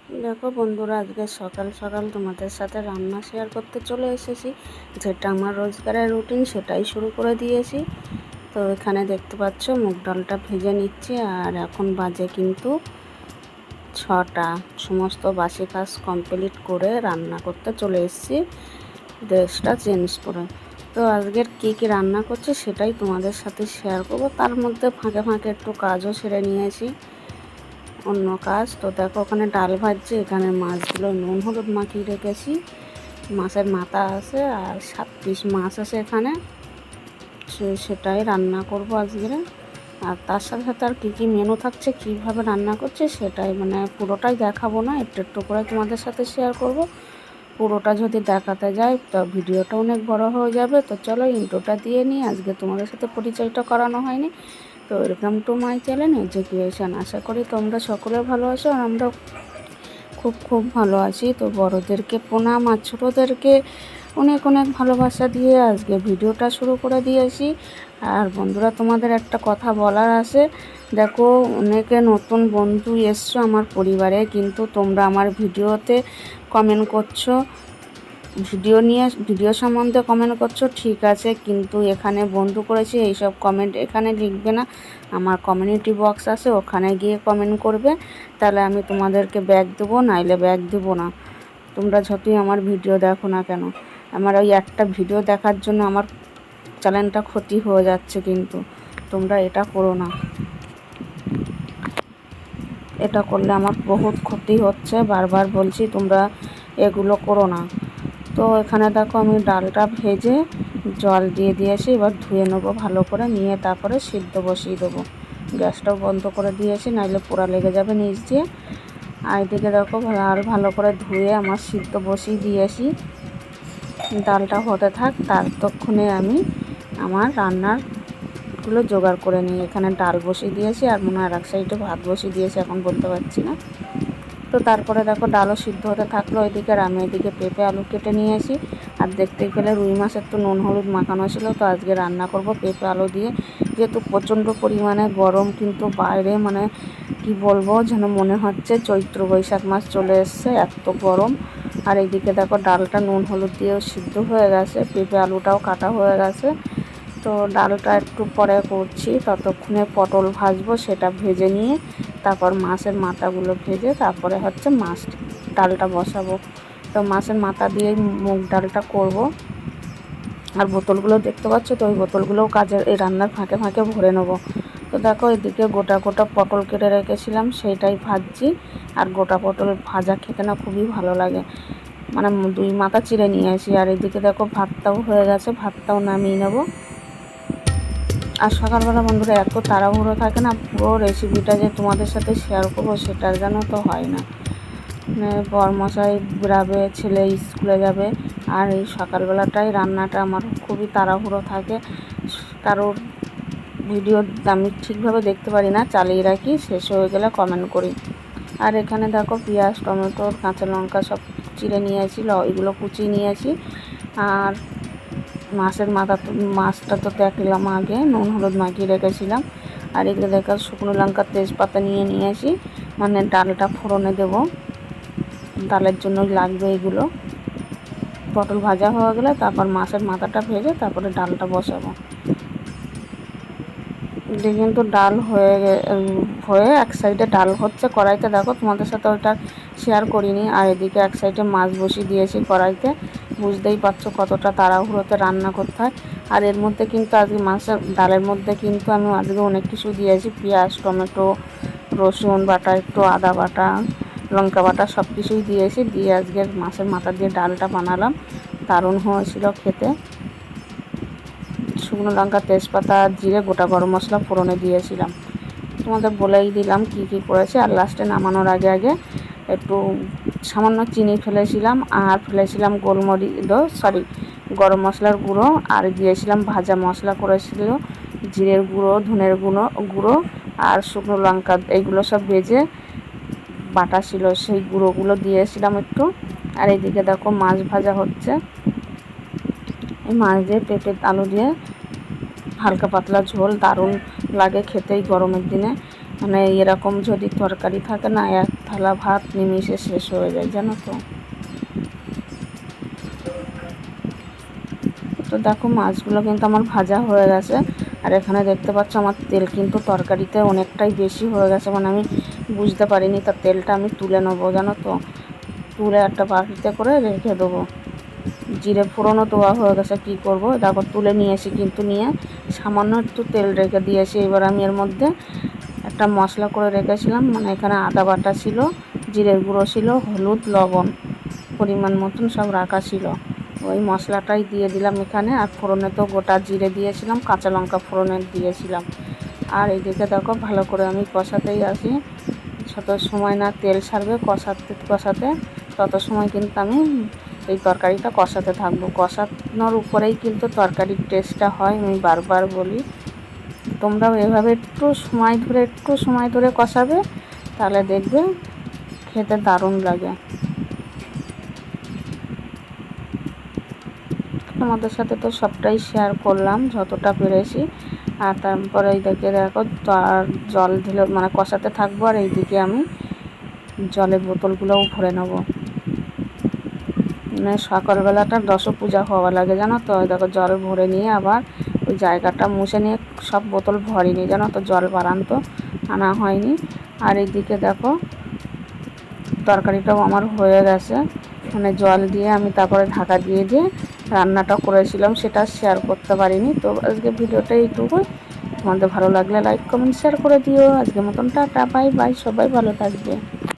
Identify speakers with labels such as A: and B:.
A: দেখো বন্ধুরা, আজকে সকাল সকাল তোমাদের সাথে রান্না শেয়ার করতে চলে এসেছি। যেটা আমার রোজগারের রুটিন সেটাই শুরু করে দিয়েছি। তো এখানে দেখতে পাচ্ছ মুগ ডালটা ভেজে নিচ্ছি। আর এখন বাজে কিন্তু 6টা। সমস্ত বাসি কাজ কমপ্লিট করে রান্না করতে চলে এসেছি ড্রেসটা চেঞ্জ করে। তো আজকের কী কী রান্না করছি সেটাই তোমাদের সাথে শেয়ার করব। তার মধ্যে ফাঁকে ফাঁকে একটু কাজও সেরে নিয়েছি, অন্য কাজ। তো দেখো ওখানে ডাল ভাজছি, এখানে মাছগুলো নুন হলুদ মাখিয়ে রেখেছি। মাছের মাথা আছে আর 7 পিস মাছ আছে এখানে, সেটাই রান্না করব আজকে। আর তার সাথে সাথে আর কী কী মেনু থাকছে, কীভাবে রান্না করছে সেটাই পুরোটাই দেখাবো না, একটু একটু করে তোমাদের সাথে শেয়ার করব। পুরোটা যদি দেখাতে যাই তো ভিডিওটা অনেক বড় হয়ে যাবে। তো চলো ইন্ট্রোটা দিয়ে নিই। আজকে তোমাদের সাথে পরিচয়টা করানো হয়নি। তো welcome to my channel education. আশা করি তোমরা সকলে ভালো আছো আর আমরা খুব খুব ভালো আছি। তো বড়োদেরকে প্রণাম আর ছোটোদেরকে অনেক অনেক ভালোবাসা দিয়ে আজকে ভিডিওটা শুরু করে দিয়েছি। আর বন্ধুরা, তোমাদের একটা কথা বলার আছে। দেখো, অনেকে নতুন বন্ধু এসছো আমার পরিবারে, কিন্তু তোমরা আমার ভিডিওতে কমেন্ট করছো, ভিডিও সম্বন্ধে কমেন্ট করছো, ঠিক আছে, কিন্তু এখানে বন্ধু করেছি এইসব কমেন্ট এখানে লিখবে না। আমার কমিউনিটি বক্স আছে, ওখানে গিয়ে কমেন্ট করবে, তাহলে আমি তোমাদেরকে ব্যাগ দেবো, নাইলে ব্যাগ দেবো না। তোমরা যতই আমার ভিডিও দেখো না কেন, আমার ওই একটা ভিডিও দেখার জন্য আমার চ্যানেলটা ক্ষতি হয়ে যাচ্ছে, কিন্তু তোমরা এটা করো না। এটা করলে আমার বহুত ক্ষতি হচ্ছে, বারবার বলছি তোমরা এগুলো করো না। তো এখানে দেখো আমি ডালটা ভেজে জল দিয়ে দিয়েছি, এবার ধুয়ে নেবো ভালো করে, নিয়ে তারপরে সিদ্ধ বসিয়ে দেবো। গ্যাসটাও বন্ধ করে দিয়েছি, নাহলে পোড়া লেগে যাবে নিচ দিয়ে। আর এদিকে দেখো আর ভালো করে ধুয়ে আমার সিদ্ধ বসিয়ে দিয়েছি। ডালটা হতে থাক, ততক্ষণে আমি আমার রান্নারগুলো জোগাড় করে নিই। এখানে ডাল বসিয়ে দিয়েছি আর মনে হয় এক সাইডে ভাত বসিয়ে দিয়েছি, এখন বলতে পারছি না। তো তারপরে দেখো ডালও সিদ্ধ হতে থাকলো এদিকে, আর আমি এদিকে পেঁপে আলু কেটে নিয়েছি। আর দেখতে গেলে রুই মাছের তো নুন হলুদ মাখানো ছিল। তো আজকে রান্না করব পেঁপে আলু দিয়ে, যেহেতু প্রচণ্ড পরিমাণে গরম, কিন্তু বাইরে কি বলবো, যেন মনে হচ্ছে চৈত্র বৈশাখ মাস চলে এসছে, এত গরম। আর এইদিকে দেখো ডালটা নুন হলুদ দিয়েও সিদ্ধ হয়ে গেছে, পেঁপে আলুটাও কাটা হয়ে গেছে। তো ডালটা একটু পরে করছি, ততক্ষণে পটল ভাজবো, সেটা ভেজে নিয়ে তারপর মাছের মাথাগুলো ভেজে তারপরে ডালটা বসাবো। তো মাছের মাথা দিয়ে মুগ ডালটা করব। আর বোতলগুলো দেখতে পাচ্ছ, তো ওই বোতলগুলোও এই রান্নার ফাঁকে ফাঁকে ভরে নেবো। তো দেখো এদিকে গোটা গোটা পটল কেটে রেখেছিলাম, সেইটাই ভাজছি। আর গোটা পটল ভাজা খেতে না খুবই ভালো লাগে, 2 মাথা চিড়ে নিয়েছি। আর এদিকে দেখো ভাতটাও হয়ে গেছে, ভাতটাও নামিয়ে নেব। আর সকালবেলা বন্ধুরা এত তাড়াহুড়ো থাকে না, পুরো রেসিপিটা যে তোমাদের সাথে শেয়ার করবো সেটার যেন তো হয় না। বরমশাই বেরাবে, ছেলে স্কুলে যাবে, আর এই সকালবেলাটাই রান্নাটা আমার খুবই তাড়াহুড়ো থাকে। কারোর ভিডিও আমি ঠিকভাবে দেখতে পারি না, চালিয়ে রাখি, শেষ হয়ে গেলে কমেন্ট করি। আর এখানে দেখো পেঁয়াজ টমেটো কাঁচা লঙ্কা সব চিড়ে নিয়েছি, এগুলো কুচিয়ে নিয়েছি। আর মাছটা তো দেখলাম আগে, নুন হলুদ মাখিয়ে রেখেছিলাম। আর এগুলো দেখো শুকনো লঙ্কা তেজপাতা নিয়ে নিয়েছি, ডালটা ফোড়নে দেব, ডালের জন্য লাগবে এগুলো। পটল ভাজা হয়ে গেলে তারপর মাছের মাথাটা ভেজে তারপরে ডালটা বসাবো। কিন্তু ডাল হয়ে এক সাইডে ডাল হচ্ছে কড়াইতে, দেখো তোমাদের সাথে ওটা শেয়ার করিনি। আর এদিকে এক সাইডে মাছ বসিয়ে দিয়েছি কড়াইতে। বুঝতেই পারছো কতটা তাড়াহুড়োতে রান্না করতে হয়। আর এর মধ্যে কিন্তু আজকে ডালের মধ্যে কিন্তু আমি আজকে অনেক কিছু দিয়েছি, পেঁয়াজ টমেটো রসুন বাটা, একটু আদা বাটা, লঙ্কা বাটা, সব কিছুই দিয়েছি। দিয়ে আজকে মাছের মাথা দিয়ে ডালটা বানালাম, দারুণ হয়েছিল খেতে। শুকনো লঙ্কা তেজপাতা জিরে গোটা গরম মশলা ফোড়নে দিয়েছিলাম, তোমাদের বলেই দিলাম কি কি করেছি। আর লাস্টে নামানোর আগে আগে একটু সামান্য চিনি ফেলেছিলাম, আর ফেলেছিলাম গরম মশলার গুঁড়ো, আর দিয়েছিলাম ভাজা মশলা করেছিল, জিরের গুঁড়ো, ধনের গুঁড়ো আর শুকনো লঙ্কা, এইগুলো সব ভেজে বাটা ছিল, সেই গুঁড়োগুলো দিয়েছিলাম একটু। আর এইদিকে দেখো মাছ ভাজা হচ্ছে, এই মাছ দিয়ে পেঁপে আলু দিয়ে হালকা পাতলা ঝোল, দারুণ লাগে খেতেই গরমের দিনে। এরকম যদি তরকারি থাকে না, এত থালা ভাত নিমিষে শেষ হয়ে যায়, জানো তো। তো দেখো মাছগুলো কিন্তু আমার ভাজা হয়ে গেছে। আর এখানে দেখতে পাচ্ছ আমার তেল কিন্তু তরকারিতে অনেকটাই বেশি হয়ে গেছে, মানে আমি বুঝতে পারিনি। তার তেলটা আমি তুলে নেবো, জানো তো। তুলে একটা বাটিতে করে রেখে দেবো। জিরে ফোড়নও দেওয়া হয়ে গেছে, কী করবো দেখো তুলে নিয়েছি, কিন্তু নিয়ে সামান্য একটু তেল রেখে দিয়েছি। এবার আমি এর মধ্যে একটা মশলা করে রেখেছিলাম, মানে এখানে আদা বাটা ছিল, জিরের গুঁড়ো ছিল, হলুদ লবণ পরিমাণ মতন সব রাখা ছিল। ওই মশলাটাই দিয়ে দিলাম এখানে। আর ফোড়নে তো গোটা জিরে দিয়েছিলাম, কাঁচা লঙ্কা ফোড়নে দিয়েছিলাম। আর এইদিকে দেখো ভালো করে আমি কষাতেই আসি। যত সময় না তেল ছাড়বে কষাতে কষাতে, তত সময় কিন্তু আমি এই তরকারিটা কষাতে থাকবো। কষানোর উপরেই কিন্তু তরকারির টেস্টটা হয়, আমি বারবার বলি। তোমরাও এভাবে একটু সময় ধরে কষাবে, তাহলে দেখবে খেতে দারুণ লাগে। তোমাদের সাথে তো সবটাই শেয়ার করলাম যতটা পেরেছি। আর তারপরে এইদিকে দেখো জল দিলে মানে কষাতে থাকবো, আর এইদিকে আমি জলের বোতলগুলোও ভরে নেবো। মানে সকালবেলাটা পূজা হওয়া লাগে, জানো তো। দেখো জল ভরে নিয়ে আবার ওই জায়গাটা মুছে নিয়ে সব বোতল ভরিনি, জানো তো, জল বাড়ান্ত আনা হয়নি। আর এইদিকে দেখো তরকারিটাও আমার হয়ে গেছে, মানে জল দিয়ে আমি তারপরে ঢাকা দিয়ে রান্নাটা করেছিলাম, সেটা শেয়ার করতে পারিনি। তো আজকে ভিডিওটা এইটুকু। তোমাদের ভালো লাগলে লাইক কমেন্ট শেয়ার করে দিও। আজকের মতন টাটা, বাই বাই, সবাই ভালো থাকবে।